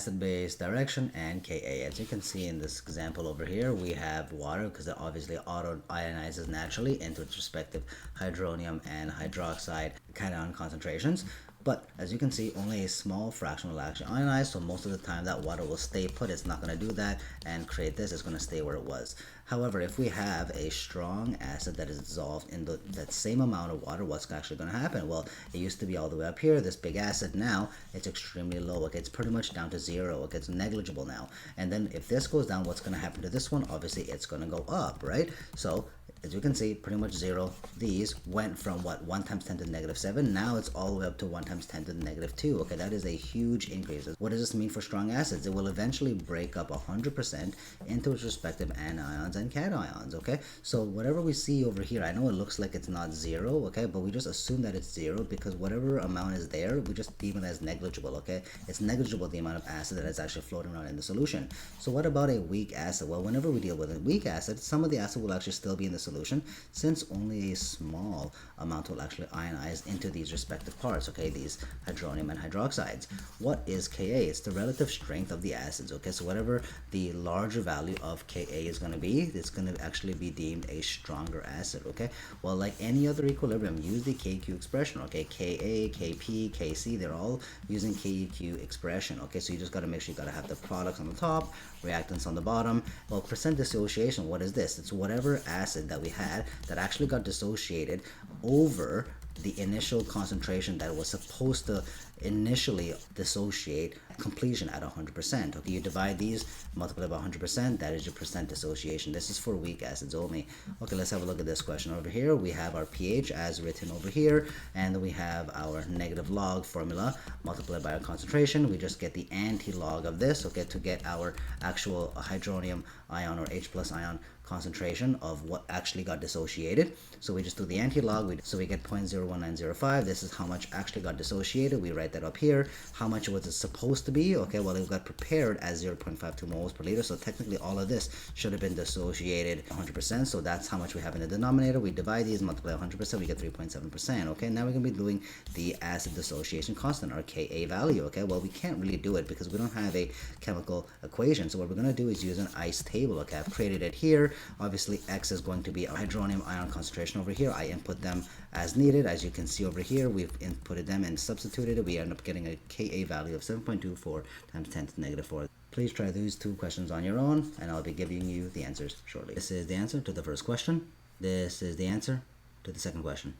acid-base direction, and Ka. As you can see in this example over here, we have water because it obviously auto-ionizes naturally into its respective hydronium and hydroxide cation concentrations. But as you can see, only a small fraction will actually ionize, so most of the time that water will stay put. It's not going to do that and create this. It's going to stay where it was. However, if we have a strong acid that is dissolved in that same amount of water, what's actually going to happen? Well, it used to be all the way up here, this big acid. Now it's extremely low. It gets pretty much down to zero. It gets negligible now. And then if this goes down, what's going to happen to this one? Obviously, it's going to go up, right? So as you can see, pretty much zero. These went from what, 1 times 10 to the negative 7. Now it's all the way up to 1 times 10 to the negative 2. Okay, that is a huge increase. What does this mean for strong acids? It will eventually break up 100% into its respective anions and cations. Okay, so whatever we see over here, I know it looks like it's not zero. Okay, but we just assume that it's zero because whatever amount is there, we just deem it as negligible. Okay, it's negligible the amount of acid that is actually floating around in the solution. So what about a weak acid? Well, whenever we deal with a weak acid, some of the acid will actually still be in the solution, since only a small amount will actually ionize into these respective parts, okay, these hydronium and hydroxides. What is Ka? It's the relative strength of the acids, okay, so whatever the larger value of Ka is going to be, it's going to actually be deemed a stronger acid, okay. Well, like any other equilibrium, use the Kq expression, okay, Ka, Kp, Kc, they're all using Kq expression, okay, so you just got to make sure you got to have the products on the top, reactants on the bottom. Well, percent dissociation, what is this? It's whatever acid that we had that actually got dissociated over the initial concentration that was supposed to initially dissociate completion at 100%. Okay, you divide these, multiply by 100%, that is your percent dissociation. This is for weak acids only. Okay, let's have a look at this question over here. We have our pH as written over here, and we have our negative log formula multiplied by our concentration. We just get the anti-log of this, okay, to get our actual hydronium ion or H plus ion concentration of what actually got dissociated. So we just do the anti-log, so we get 0.01905. This is how much actually got dissociated. We write that up here. How much was it supposed to be? Okay, well, it got prepared as 0.52 moles per liter, so technically all of this should have been dissociated 100%, so that's how much we have in the denominator. We divide these, multiply 100%, we get 3.7%. Okay, now we're going to be doing the acid dissociation constant, our Ka value. Okay, well, we can't really do it because we don't have a chemical equation, so what we're going to do is use an ICE table. Okay, I've created it here. Obviously, X is going to be a hydronium ion concentration over here. I input them as needed. As you can see over here, we've inputted them and substituted it. We end up getting a Ka value of 7.24 times 10 to the negative 4. Please try these two questions on your own, and I'll be giving you the answers shortly. This is the answer to the first question. This is the answer to the second question.